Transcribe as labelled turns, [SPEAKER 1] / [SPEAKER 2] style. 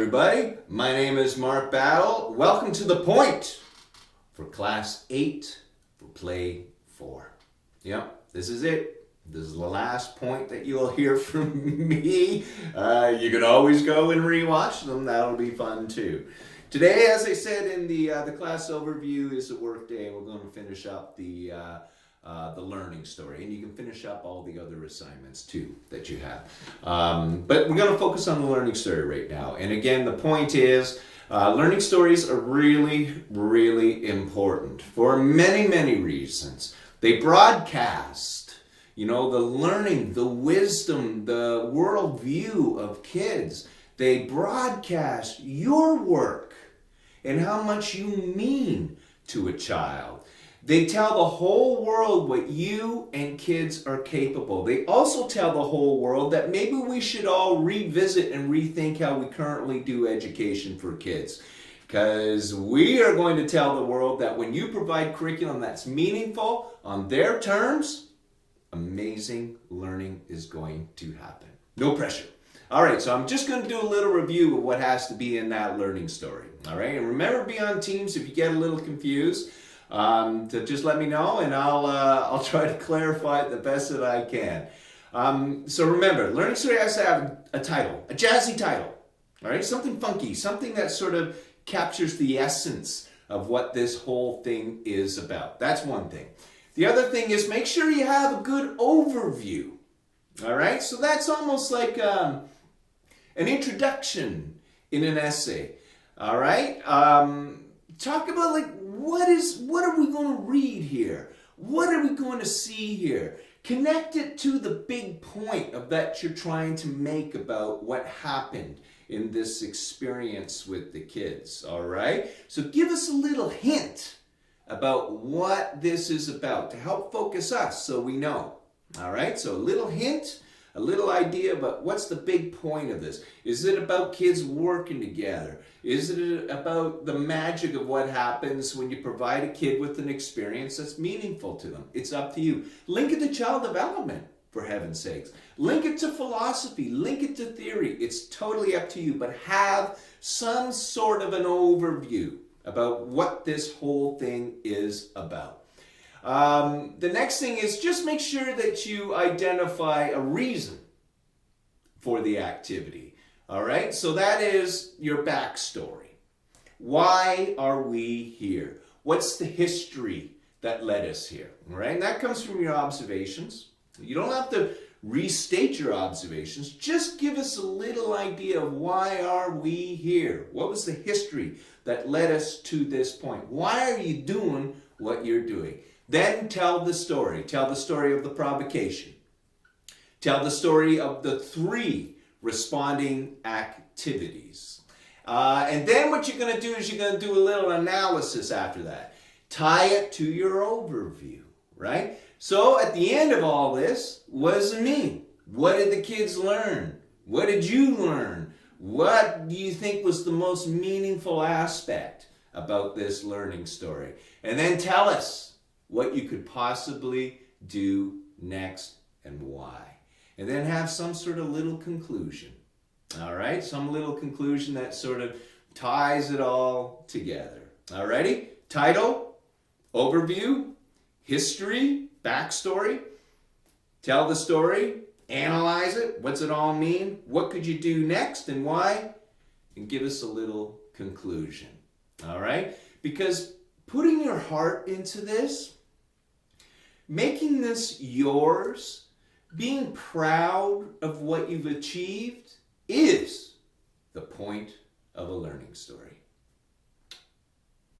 [SPEAKER 1] everybody. My name is Mark Battle. Welcome to The Point for Class 8 for Play 4. Yep, this is it. This is the last point that you'll hear from me. You can always go and rewatch them. That'll be fun too. Today, as I said in the class overview, is a work day. We're going to finish up the learning story, and you can finish up all the other assignments too that you have. But we're going to focus on the learning story right now. And again, the point is, learning stories are really, really important for many, many reasons. They broadcast, the learning, the wisdom, the worldview of kids. They broadcast your work and how much you mean to a child. They tell the whole world what you and kids are capable. They also tell the whole world that maybe we should all revisit and rethink how we currently do education for kids. Because we are going to tell the world that when you provide curriculum that's meaningful on their terms, amazing learning is going to happen. No pressure. All right, so I'm just going to do a little review of what has to be in that learning story. All right, and remember, be on teams if you get a little confused. To just let me know, and I'll try to clarify it the best that I can. So remember, learning story has to have a title, a jazzy title. All right, something funky, something that sort of captures the essence of what this whole thing is about. That's one thing. The other thing is make sure you have a good overview. All right, so that's almost like an introduction in an essay. All right, talk about what are we going to read here? What are we going to see here? Connect it to the big point of that you're trying to make about what happened in this experience with the kids, all right? So give us a little hint about what this is about to help focus us so we know, all right? So a little hint, a little idea about what's the big point of this. Is it about kids working together? Is it about the magic of what happens when you provide a kid with an experience that's meaningful to them? It's up to you. Link it to child development, for heaven's sakes. Link it to philosophy. Link it to theory. It's totally up to you, but have some sort of an overview about what this whole thing is about. The next thing is just make sure that you identify a reason for the activity. All right, so that is your backstory. Why are we here? What's the history that led us here? All right, and that comes from your observations. You don't have to restate your observations. Just give us a little idea of why are we here? What was the history that led us to this point? Why are you doing what you're doing? Then tell the story. Tell the story of the provocation. Tell the story of the 3 responding activities. And then what you're going to do is you're going to do a little analysis after that. Tie it to your overview, right? So at the end of all this, what does it mean? What did the kids learn? What did you learn? What do you think was the most meaningful aspect about this learning story? And then tell us what you could possibly do next and why. And then have some sort of little conclusion. All right? Some little conclusion that sort of ties it all together. All righty? Title, overview, history, backstory. Tell the story, analyze it. What's it all mean? What could you do next and why? And give us a little conclusion. All right? Because putting your heart into this, making this yours, being proud of what you've achieved is the point of a learning story.